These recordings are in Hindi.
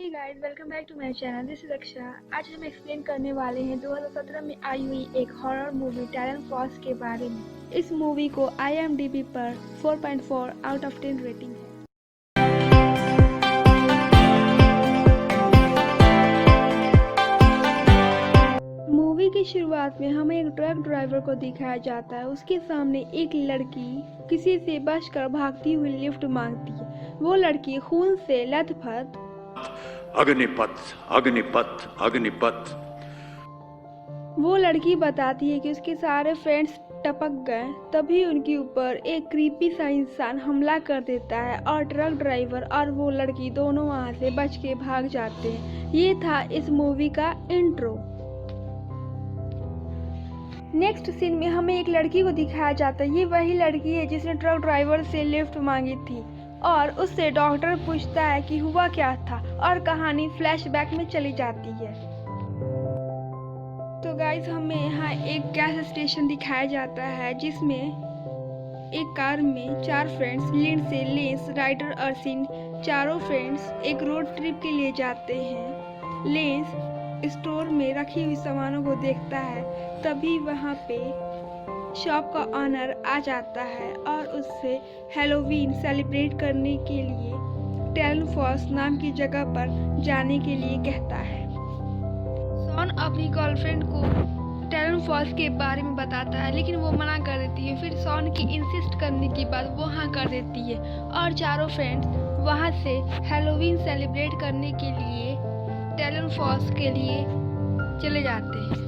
Hey guys, welcome back to my channel. This is Aksha. आज हम एक्सप्लेन करने वाले हैं 2017 में आई हुई एक हॉरर मूवी टैलेंट फॉर्स के बारे में। इस मूवी को IMDb पर 4.4 आउट ऑफ 10 रेटिंग है। मूवी की शुरुआत में हमें एक ट्रक ड्राइवर को दिखाया जाता है। उसके सामने एक लड़की किसी से बचकर भागती हुई लिफ्ट मांगती है। वो लड़की खून से लथपथ अग्निपथ अग्निपथ अग्निपथ। वो लड़की बताती है कि उसके सारे फ्रेंड्स टपक गए। तभी उनके ऊपर एक क्रीपी सा इंसान हमला कर देता है और ट्रक ड्राइवर और वो लड़की दोनों वहां से बच के भाग जाते हैं। ये था इस मूवी का इंट्रो। नेक्स्ट सीन में हमें एक लड़की को दिखाया जाता है। ये वही लड़की है जिसने ट्रक ड्राइवर से लिफ्ट मांगी थी और उससे डॉक्टर पूछता है कि हुआ क्या था और कहानी फ्लैशबैक में चली जाती है। तो गाइस, हमें यहाँ एक गैस स्टेशन दिखाया जाता है जिसमें एक कार में 4 फ्रेंड्स लिंडसे, लेंस, राइडर और सीन चारों फ्रेंड्स एक रोड ट्रिप के लिए जाते हैं। लेंस स्टोर में रखी हुई सामानों को देखता है। तभी वहाँ पे शॉप का ऑनर आ जाता है और उससे हैलोवीन सेलिब्रेट करने के लिए टैलेंट फॉल्स नाम की जगह पर जाने के लिए कहता है। शॉन अपनी गर्लफ्रेंड को टैलेंट फॉल्स के बारे में बताता है, लेकिन वो मना कर देती है। फिर शॉन की इंसिस्ट करने के बाद वो हाँ कर देती है और चारों फ्रेंड्स वहाँ से हैलोवीन सेलिब्रेट करने के लिए टैलेंट फॉल्स के लिए चले जाते हैं।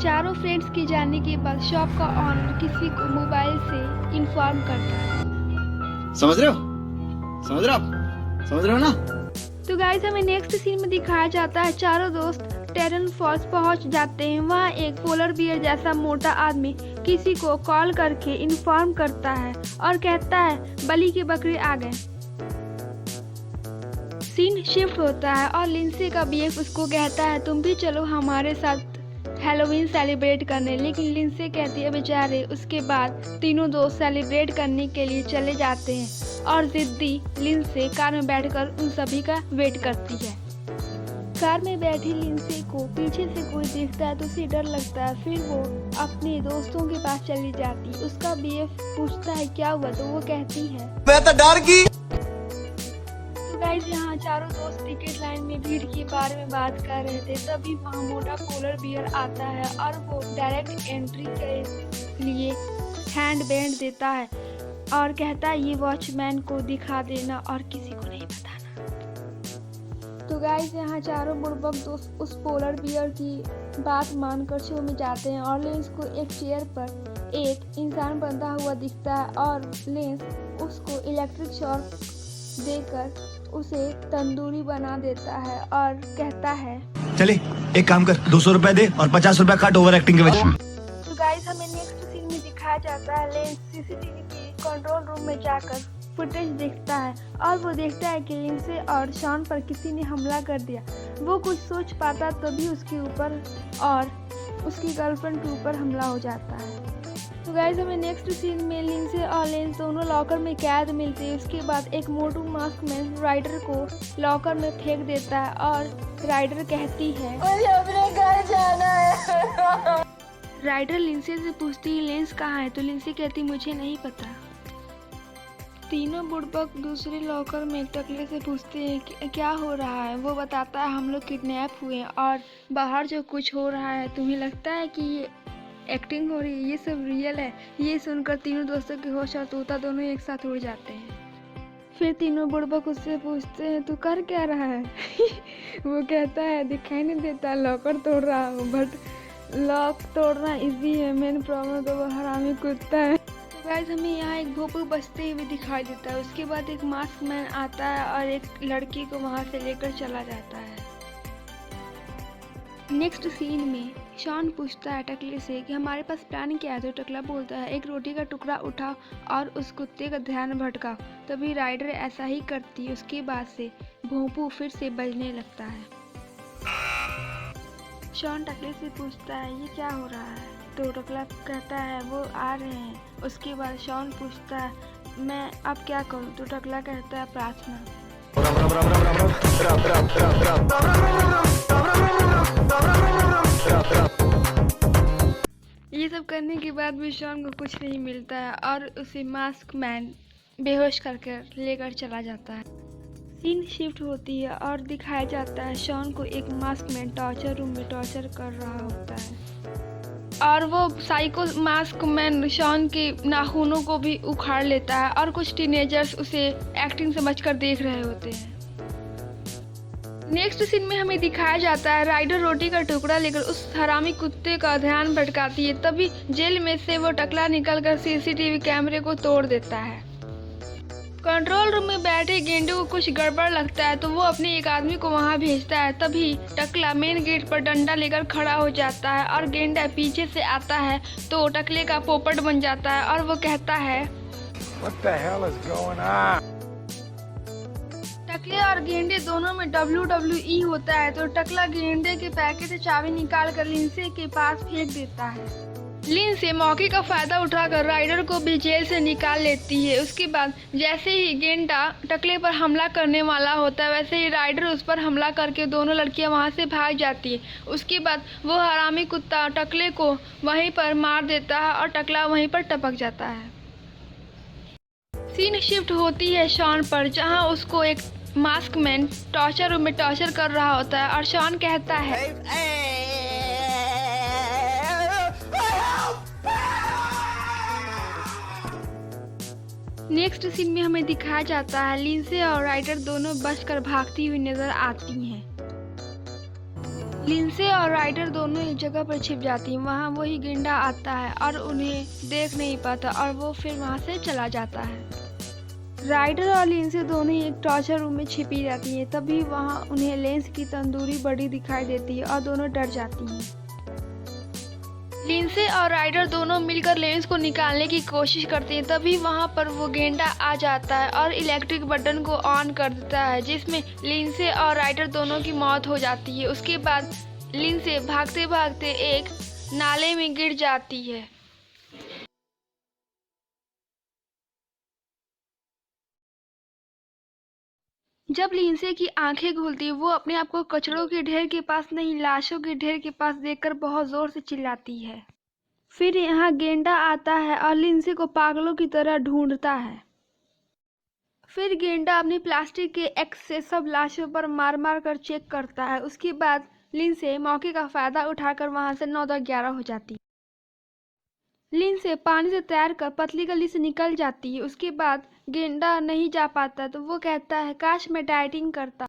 चारों फ्रेंड्स के जाने के बाद शॉप का ऑनर किसी को मोबाइल से इन्फॉर्म करता है। समझ रहे हो ना? तो गाइस, हमें नेक्स्ट सीन में दिखाया जाता है चारों दोस्त टैलेंट फॉल्स पहुंच जाते हैं। वहां एक पोलर बियर जैसा मोटा आदमी किसी को कॉल करके इन्फॉर्म करता है और कहता है बलि के बकरे आ गए। सीन शिफ्ट होता है और लिंडसे का बीएफ उसको कहता है तुम भी चलो हमारे साथ हैलोवीन सेलिब्रेट करने। लेकिन लिंडसे कहती है बेचारे। उसके बाद तीनों दोस्त सेलिब्रेट करने के लिए चले जाते हैं और जिद्दी लिंडसे कार में बैठकर उन सभी का वेट करती है। कार में बैठी लिंडसे को पीछे से कोई देखता है तो उसे डर लगता है। फिर वो अपने दोस्तों के पास चली जाती है। उसका बीएफ पूछता है क्या हुआ, तो वो कहती है मैं तो डर गई। गाइस, यहाँ चारों दोस्त टिकट लाइन में भीड़ के बारे में बात कर रहे थे। तभी वहाँ मोटा पोलर बियर आता है और वो डायरेक्ट एंट्री के लिए हैंड बैंड देता है और कहता है ये वॉचमैन को दिखा देना और किसी को नहीं बताना। तो गाइस, यहाँ चारों बुड़बक दोस्त उस पोलर बियर की बात मानकर शो में जाते हैं और लेंस को एक चेयर पर एक इंसान बंधा हुआ दिखता है और लेंस उसको इलेक्ट्रिक शॉक देकर उसे तंदूरी बना देता है और कहता है चले एक काम कर, 200 रुपए दे और 50 रुपए काट ओवर एक्टिंग के वजह से। तो गाइस, हमें नेक्स्ट सीन में दिखाया जाता है लेंस सीसीटीवी के कंट्रोल रूम में जाकर फुटेज देखता है और वो देखता है कि लिंडसे और शॉन पर किसी ने हमला कर दिया। वो कुछ सोच पाता तभी उसके ऊपर और उसकी गर्लफ्रेंड के ऊपर हमला हो जाता है। तो गाइस, हमें नेक्स्ट सीन में लिंडसे और लेंस दोनों लॉकर में कैद मिलते हैं। उसके बाद एक मोटू मास्क मैन राइडर को लॉकर में फेंक देता है और राइडर कहती है मुझे अपने घर जाना है। राइडर लिंडसे से पूछती है लेंस कहाँ है, तो लिंडसे कहती मुझे नहीं पता। तीनों बुड़बक दूसरे लॉकर में एक टकले से पूछते हैं कि क्या हो रहा है। वो बताता है हम लोग किडनैप हुए और बाहर जो कुछ हो रहा है तुम्हें लगता है कि ये एक्टिंग हो रही है, ये सब रियल है। ये सुनकर तीनों दोस्तों के होश और तोता दोनों एक साथ उड़ जाते हैं। फिर तीनों बुड़बक उससे पूछते हैं तू कर क्या रहा है? वो कहता है दिखाई नहीं देता, लॉकर तोड़ रहा हूँ, बट लॉक तोड़ना इजी है, मेन प्रॉब्लम तो वो हरामी कुत्ता है। तो गाइस, हमें यहाँ एक भोपू बजते हुए दिखाई देता है। उसके बाद एक मास्क मैन आता है और एक लड़की को वहाँ से लेकर चला जाता है। नेक्स्ट सीन में शॉन पूछता है टकले से कि हमारे पास प्लान क्या है, तो टकला बोलता है एक रोटी का टुकड़ा उठाओ और उस कुत्ते का ध्यान भटकाओ। तभी राइडर ऐसा ही करती है। उसके बाद से भोंपू फिर से बजने लगता है। शॉन टकले से पूछता है ये क्या हो रहा है, तो टकला कहता है वो आ रहे हैं। उसके बाद शॉन पूछता है मैं अब क्या करूं, तो टकला कहता है प्रार्थना। ये सब करने के बाद भी शॉन को कुछ नहीं मिलता है और उसे मास्क मैन बेहोश करके लेकर चला जाता है। सीन शिफ्ट होती है और दिखाया जाता है शॉन को एक मास्क मैन टॉर्चर रूम में टॉर्चर कर रहा होता है और वो साइको मास्क मैन शॉन के नाखूनों को भी उखाड़ लेता है और कुछ टीनेजर्स उसे एक्टिंग समझकर देख रहे होते हैं। नेक्स्ट सीन में हमें दिखाया जाता है राइडर रोटी का टुकड़ा लेकर उस हरामी कुत्ते का ध्यान भटकाती है। तभी जेल में से वो टकला निकलकर सीसीटीवी कैमरे को तोड़ देता है। कंट्रोल रूम में बैठे गेंडे को कुछ गड़बड़ लगता है तो वो अपने एक आदमी को वहां भेजता है। तभी टकला मेन गेट पर डंडा लेकर खड़ा हो जाता है और गेंडा पीछे से आता है तो टकले का पोपट बन जाता है और वो कहता है What the hell is going on? टकले और गेंडे दोनों में WWE होता है तो टकला गेंडे के पैकेट से चाबी निकाल कर लिंसे के पास फेंक देता है। लिंसे मौके का फायदा उठाकर राइडर को भी जेल से निकाल लेती है। उसके बाद जैसे ही गेंडा टकले पर हमला करने वाला होता है वैसे ही राइडर उस पर हमला करके दोनों लड़कियां वहां से भाग जाती है। उसके बाद वो हरामी कुत्ता टकले को वहीं पर मार देता है और टकला वहीं पर टपक जाता है। सीन शिफ्ट होती है शॉन पर जहां उसको एक मास्क मैन टॉर्चर रूम में टॉर्चर कर रहा होता है और शॉन कहता है नेक्स्ट सीन में हमें दिखाया जाता है लिंसे और राइडर दोनों बचकर भागती हुई नजर आती हैं। लिंसे और राइडर दोनों एक जगह पर छिप जाती हैं। वहां वही गेंडा आता है और उन्हें देख नहीं पाता और वो फिर वहां से चला जाता है। राइडर और लिंसे दोनों एक टॉर्चर रूम में छिपी रहती हैं। तभी वहां उन्हें लेंस की तंदूरी बड़ी दिखाई देती है और दोनों डर जाती हैं। लिंसे और राइडर दोनों मिलकर लेंस को निकालने की कोशिश करते हैं। तभी वहां पर वो गेंडा आ जाता है और इलेक्ट्रिक बटन को ऑन कर देता है जिसमें लिंसे और राइडर दोनों की मौत हो जाती है। उसके बाद लिंसे भागते भागते एक नाले में गिर जाती है। जब लिंसे की आंखें खुलती है वो अपने आप को कचड़ों के ढेर के पास नहीं लाशों के ढेर के पास देखकर बहुत जोर से चिल्लाती है। फिर यहाँ गेंडा आता है और लिंसे को पागलों की तरह ढूंढता है। फिर गेंडा अपनी प्लास्टिक के एक्स से सब लाशों पर मार मार कर चेक करता है। उसके बाद लिंसे मौके का फायदा उठाकर वहां से 9-10-11 हो जाती है। लिंसे पानी से तैरकर पतली गली से निकल जाती है। उसके बाद गेंडा नहीं जा पाता तो वो कहता है काश मैं डाइटिंग करता।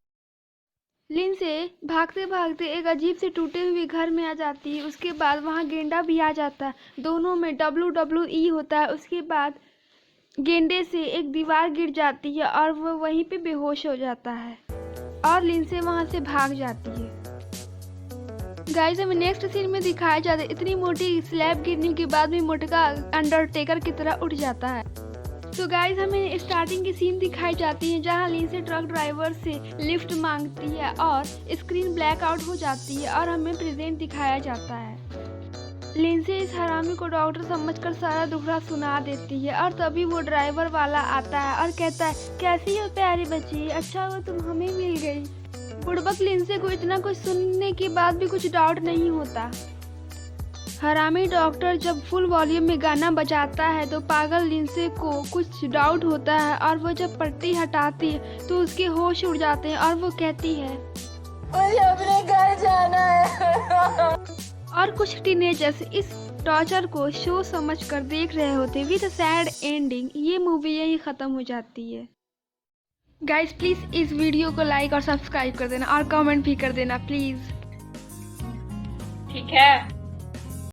लिंसे भागते भागते एक अजीब से टूटे हुए घर में आ जाती है। उसके बाद वहाँ गेंडा भी आ जाता है। दोनों में WWE होता है। उसके बाद गेंडे से एक दीवार गिर जाती है और वो वहीं पे बेहोश हो जाता है और लिंसे वहाँ से भाग जाती है। गाइस हमें नेक्स्ट सीन में दिखाया जाता है इतनी मोटी स्लैब गिरने के बाद भी मोटका अंडरटेकर की तरह उठ जाता है। तो गाइस हमें स्टार्टिंग की सीन दिखाई जाती है जहां लिंसे ट्रक ड्राइवर से लिफ्ट मांगती है और स्क्रीन ब्लैक आउट हो जाती है और हमें प्रेजेंट दिखाया जाता है। लिंसे इस हरामी को डॉक्टर समझकर सारा दुखड़ा सुना देती है और तभी वो ड्राइवर वाला आता है और कहता है कैसी हो प्यारी बच्ची, अच्छा हुआ तुम हमें मिल गई। बुड़बक लिंसे को इतना कुछ सुनने के बाद भी कुछ डाउट नहीं होता। हरामी डॉक्टर जब फुल वॉल्यूम में गाना बजाता है तो पागल लिंसे को कुछ डाउट होता है और वो जब पट्टी हटाती है तो उसके होश उड़ जाते हैं और वो कहती है मुझे अपने घर जाना है। और कुछ टीनेजर्स इस टॉर्चर को शो समझकर देख रहे होते विद सैड एंडिंग। ये मूवी यही खत्म हो जाती है। गाइस प्लीज इस वीडियो को लाइक और सब्सक्राइब कर देना और कमेंट भी कर देना प्लीज। ठीक है।